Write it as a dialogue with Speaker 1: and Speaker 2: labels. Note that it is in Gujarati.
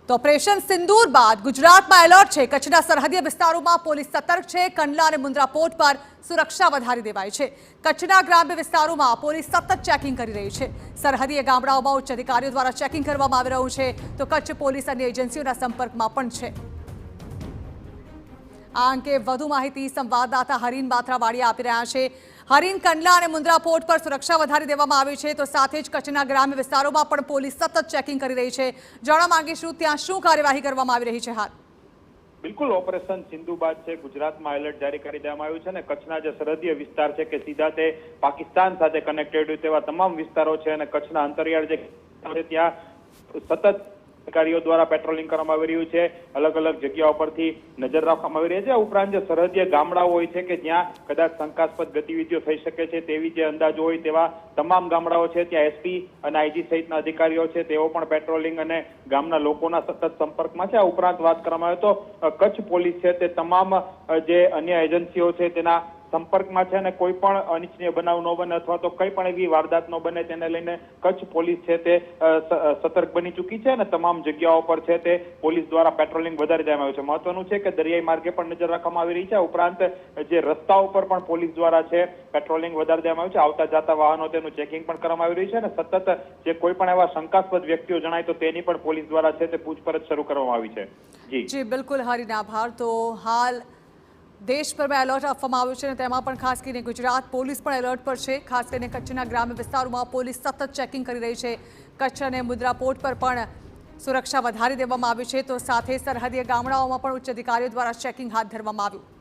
Speaker 1: તો ઓપરેશન સિંદૂર બાદ ગુજરાતમાં એલર્ટ છે। કચ્છના સરહદીય વિસ્તારોમાં પોલીસ સતર્ક છે। કંડલા અને મુન્દ્રા પોર્ટ પર સુરક્ષા વધારી દેવાઈ છે। કચ્છના ગ્રામ્ય વિસ્તારોમાં પોલીસ સતત ચેકિંગ કરી રહી છે। સરહદીય ગામડાઓમાં ઉચ્ચ અધિકારીઓ દ્વારા ચેકિંગ કરવામાં આવી રહ્યું છે, તો કચ્છ પોલીસ અન્ય એજન્સીઓના સંપર્કમાં પણ છે। આ અંગે વધુ માહિતી સંવાદદાતા હરીન બાથરાવાડિયા આપી રહ્યા છે। હરીન, કંડલા અને મુન્દ્રા પોર્ટ પર સુરક્ષા વધારી દેવામાં આવી છે, તો સાથે જ કચ્છના ગ્રામ્ય વિસ્તારોમાં પણ પોલીસ સતત ચેકિંગ કરી રહી છે। જાણવા માંગીશું ત્યાં શું કાર્યવાહી કરવામાં આવી રહી છે હાલ?
Speaker 2: બિલકુલ, ઓપરેશન સિંધુ બાદ છે ગુજરાતમાં એલર્ટ જારી કરી દેવામાં આવ્યું છે અને કચ્છના જે સરહદીય વિસ્તાર છે કે સીધા તે પાકિસ્તાન સાથે કનેક્ટેડ તેવા તમામ વિસ્તારો છે અને કચ્છના અંતરિયાળ જે ત્યાં સતત અધિકારીઓ દ્વારા પેટ્રોલિંગ કરવામાં આવી રહ્યું છે। અલગ અલગ જગ્યાઓ પરથી નજર રાખવામાં આવી રહી છે। આ ઉપરાંત જે સરહદીય ગામડાઓ હોય છે કે જ્યાં કદાચ શંકાસ્પદ ગતિવિધિઓ થઈ શકે છે તેવી જે અંદાજો હોય તેવા તમામ ગામડાઓ છે ત્યાં એસપી અને આઈજી સહિતના અધિકારીઓ છે તેઓ પણ પેટ્રોલિંગ અને ગામના લોકોના સતત સંપર્કમાં છે। આ ઉપરાંત વાત કરવામાં આવે તો કચ્છ પોલીસ છે તે તમામ જે અન્ય એજન્સીઓ છે તેના સંપર્કમાં છે અને કોઈ પણ અનિચ્છનીય બનાવ ન બને અથવા તો કંઈ પણ એવી વારદાત ન બને તેને લઈને કચ્છ પોલીસ છે તે સતર્ક બની ચૂકી છે અને તમામ જગ્યાઓ પર છે તે પોલીસ દ્વારા પેટ્રોલિંગ વધારી દેવામાં આવ્યું છે। મહત્વનું છે કે દરિયાઈ માર્ગે પણ નજર રાખવામાં આવી રહી છે। ઉપરાંત જે રસ્તાઓ પર પણ પોલીસ દ્વારા છે પેટ્રોલિંગ વધારી દેવામાં આવ્યું છે। આવતા જતા વાહનો તેનું ચેકિંગ પણ કરવામાં આવી રહ્યું છે અને સતત જે કોઈ પણ એવા શંકાસ્પદ વ્યક્તિઓ જણાય તો તેની પણ પોલીસ દ્વારા છે તે પૂછપરછ શરૂ કરવામાં આવી છે।
Speaker 1: જી બિલકુલ હરીન, આભાર। તો હાલ દેશભરમાં એલર્ટ આપવામાં આવ્યું છે અને તેમાં પણ ખાસ કરીને ગુજરાત પોલીસ પણ એલર્ટ પર છે। ખાસ કરીને કચ્છના ગ્રામ્ય વિસ્તારોમાં પોલીસ સતત ચેકિંગ કરી રહી છે। કચ્છ અને મુન્દ્રા પોર્ટ પર પણ સુરક્ષા વધારી દેવામાં આવી છે, તો સાથે સરહદીય ગામડાઓમાં પણ ઉચ્ચ અધિકારીઓ દ્વારા ચેકિંગ હાથ ધરવામાં આવ્યું।